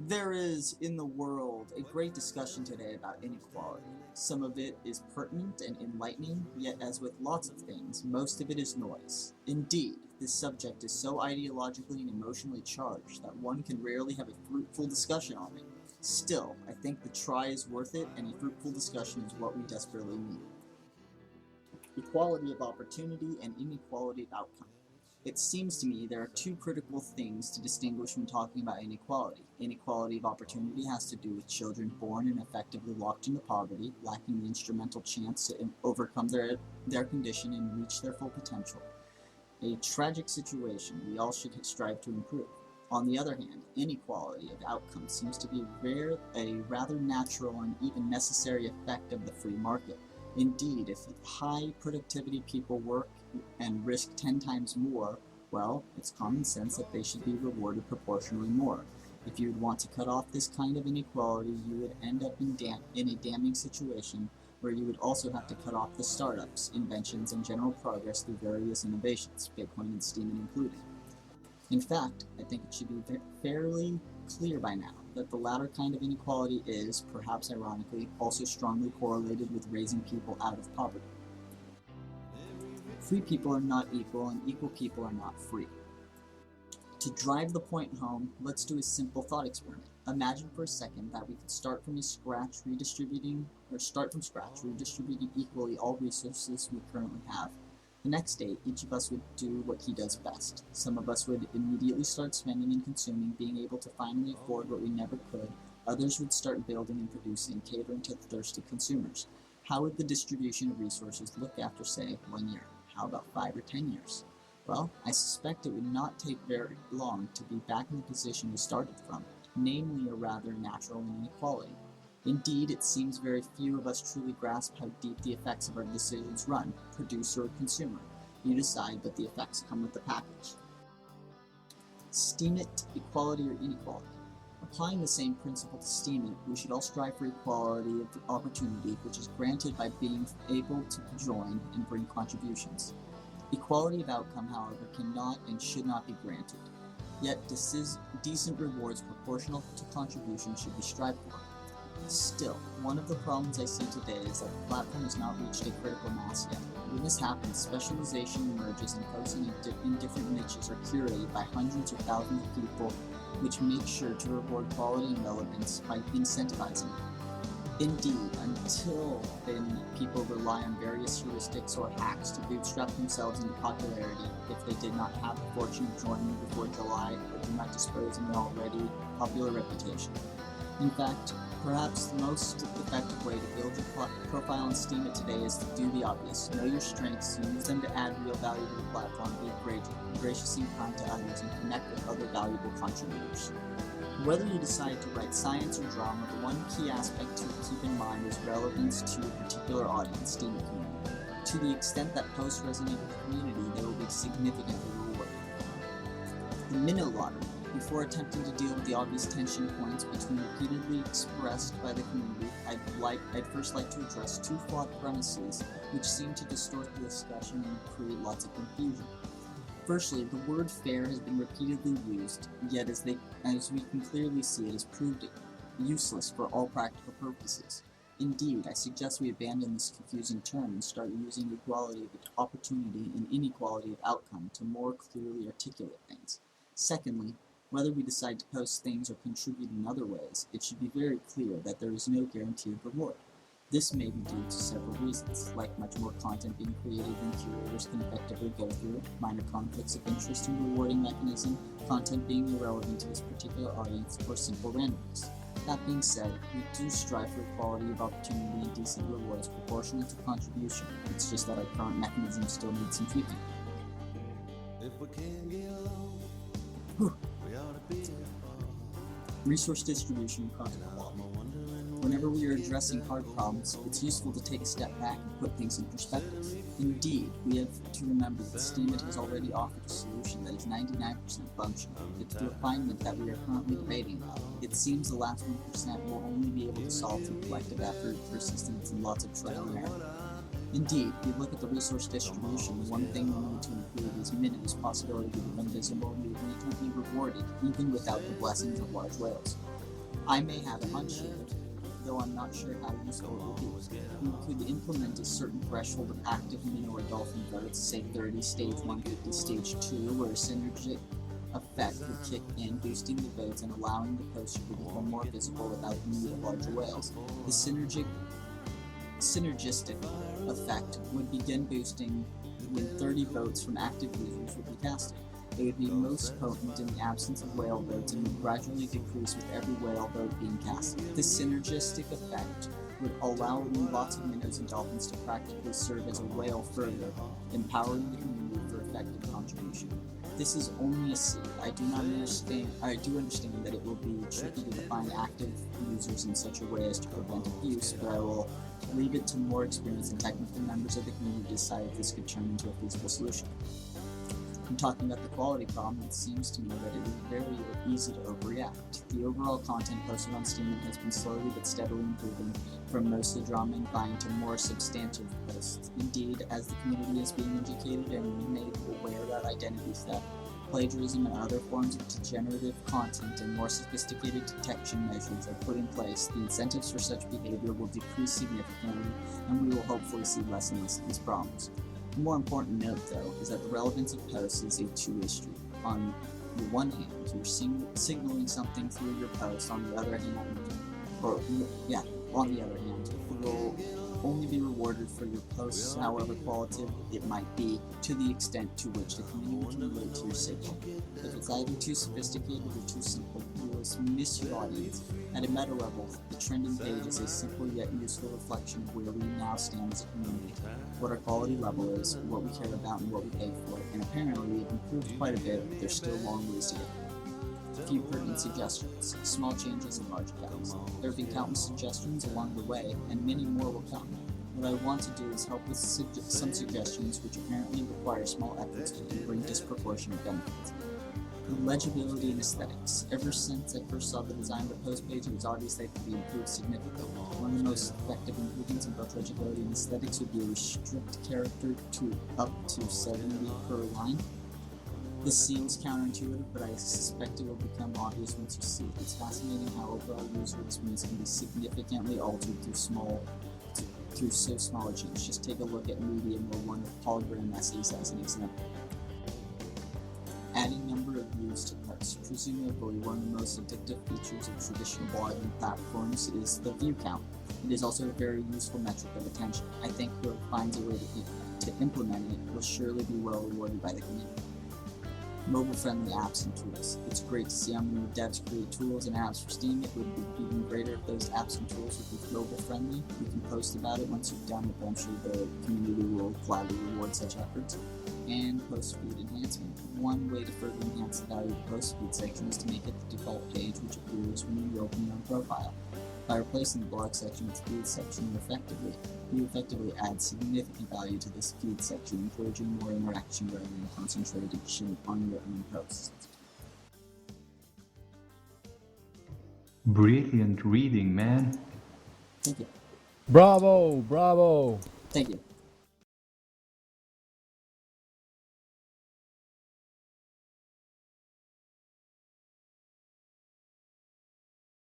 There is, in the world, a great discussion today about inequality. Some of it is pertinent and enlightening, yet as with lots of things, most of it is noise. Indeed, this subject is so ideologically and emotionally charged that one can rarely have a fruitful discussion on it. Still, I think the try is worth it, and a fruitful discussion is what we desperately need. Equality of opportunity and inequality of outcome. It seems to me there are two critical things to distinguish when talking about inequality. Inequality of opportunity has to do with children born and effectively locked into poverty, lacking the instrumental chance to overcome their condition and reach their full potential. A tragic situation we all should strive to improve. On the other hand, inequality of outcome seems to be a rather natural and even necessary effect of the free market. Indeed, if high productivity people work and risk 10 times more, well, it's common sense that they should be rewarded proportionally more. If you would want to cut off this kind of inequality, you would end up in a damning situation where you would also have to cut off the startups, inventions, and general progress through various innovations, Bitcoin and Steam included. In fact, I think it should be fairly clear by now that the latter kind of inequality is, perhaps ironically, also strongly correlated with raising people out of poverty. Free people are not equal, and equal people are not free. To drive the point home, let's do a simple thought experiment. Imagine for a second that we could start from scratch redistributing equally all resources we currently have. The next day, each of us would do what he does best. Some of us would immediately start spending and consuming, being able to finally afford what we never could. Others would start building and producing, catering to thirsty consumers. How would the distribution of resources look after, say, 1 year? How about 5 or 10 years? Well, I suspect it would not take very long to be back in the position we started from, namely a rather natural inequality. Indeed, it seems very few of us truly grasp how deep the effects of our decisions run, producer or consumer. You decide, but the effects come with the package. Steam it, equality or inequality. Applying the same principle to steam it, we should all strive for equality of opportunity, which is granted by being able to join and bring contributions. Equality of outcome, however, cannot and should not be granted. Yet decent rewards proportional to contribution should be strived for. Still, one of the problems I see today is that the platform has not reached a critical mass yet. When this happens, specialization emerges and folks in different niches are curated by hundreds or thousands of people, which make sure to reward quality and relevance by incentivizing it. Indeed, until then, people rely on various heuristics or hacks to bootstrap themselves into popularity if they did not have the fortune of joining before July or do not dispose of an already popular reputation. In fact, perhaps the most effective way to build your profile on Steam it today is to do the obvious. Know your strengths, use them to add real value to the platform, be gracious and kind to others, and connect with other valuable contributors. Whether you decide to write science or drama, the one key aspect to keep in mind is relevance to a particular audience, Steam community. To the extent that posts resonate with the community, they will be significantly rewarded. The minnow lottery. Before attempting to deal with the obvious tension points between repeatedly expressed by the community, I'd first like to address two flawed premises which seem to distort the discussion and create lots of confusion. Firstly, the word fair has been repeatedly used, yet as we can clearly see, it has proved useless for all practical purposes. Indeed, I suggest we abandon this confusing term and start using equality of opportunity and inequality of outcome to more clearly articulate things. Secondly, whether we decide to post things or contribute in other ways, it should be very clear that there is no guaranteed reward. This may be due to several reasons, like much more content being created than curators can effectively go through, minor conflicts of interest in rewarding mechanism, content being irrelevant to this particular audience, or simple randomness. That being said, we do strive for equality of opportunity and decent rewards proportionate to contribution. It's just that our current mechanism still needs some tweaking. If we can't get along, we ought to be resource distribution and content quality. Whenever we are addressing hard problems, it's useful to take a step back and put things in perspective. Indeed, we have to remember that Steemit has already offered a solution that is 99% functional. It's the refinement that we are currently debating about. It seems the last 1% will only be able to solve through collective effort, persistence, and lots of trial and error. Indeed, if we look at the resource distribution, one thing we need to include is Minno's possibility to become visible and be immediately rewarded, even without the blessings of large whales. I may have a hunch here, though I'm not sure how useful it will be. We could implement a certain threshold of active minnow or dolphin votes, say 30, stage 1, 50, stage 2, where a synergistic effect would kick in, boosting the votes and allowing the poster to become more visible without the need of larger whales. The synergistic effect would begin boosting when 30 votes from active users would be casted. It would be most potent in the absence of whale votes and would gradually decrease with every whale vote being cast. This synergistic effect would allow lots of minnows and dolphins to practically serve as a whale further, empowering the community for effective contribution. This is only a seed. I do understand that it will be tricky to define active users in such a way as to prevent abuse, but I will leave it to more experienced and technical members of the community to decide if this could turn into a feasible solution. In talking about the quality problem, it seems to me that it is very easy to overreact. The overall content posted on Steam has been slowly but steadily improving from mostly drama and vine to more substantive posts. Indeed, as the community is being educated and made aware that identity theft, plagiarism, and other forms of degenerative content and more sophisticated detection measures are put in place, the incentives for such behavior will decrease significantly, and we will hopefully see less and less of these problems. A more important note, though, is that the relevance of posts is a two-way street. On the one hand, you're signaling something through your post. On the other hand, you'll only be rewarded for your posts, however qualitative it might be, to the extent to which the community can relate to your signal. If it's either too sophisticated or too simple, you will miss your audience. At a meta level, the trending page is a simple yet useful reflection of where we now stand as a community, what our quality level is, what we care about, and what we pay for, and apparently we've improved quite a bit, but there's still a long ways to go. A few pertinent suggestions, small changes and large effects. There have been countless suggestions along the way, and many more will come. What I want to do is help with some suggestions which apparently require small efforts and bring disproportionate benefits. Legibility and aesthetics. Ever since I first saw the design of the post page, it was obvious they could be improved significantly. One of the most effective improvements in both legibility and aesthetics would be a restrict character to up to 70 per line. This seems counterintuitive, but I suspect it will become obvious once you see it. It's fascinating how overall user experience can be significantly altered through so small a change. Just take a look at Medium or one of Paul Graham essays as an example. Adding number of views to posts. Presumably, one of the most addictive features of traditional blogging platforms is the view count. It is also a very useful metric of attention. I think whoever finds a way to implement it will surely be well rewarded by the community. Mobile-friendly apps and tools. It's great to see how many devs create tools and apps for Steam. It would be even greater if those apps and tools would be mobile-friendly. You can post about it once you've done it. Eventually, the community will gladly reward such efforts. And post feed enhancement. One way to further enhance the value of the post feed section is to make it the default page which appears when you open your own profile. By replacing the blog section with the feed section, you effectively add significant value to this feed section, encouraging more interaction rather than concentration on your own posts. Brilliant reading, man. Thank you. Bravo, bravo. Thank you.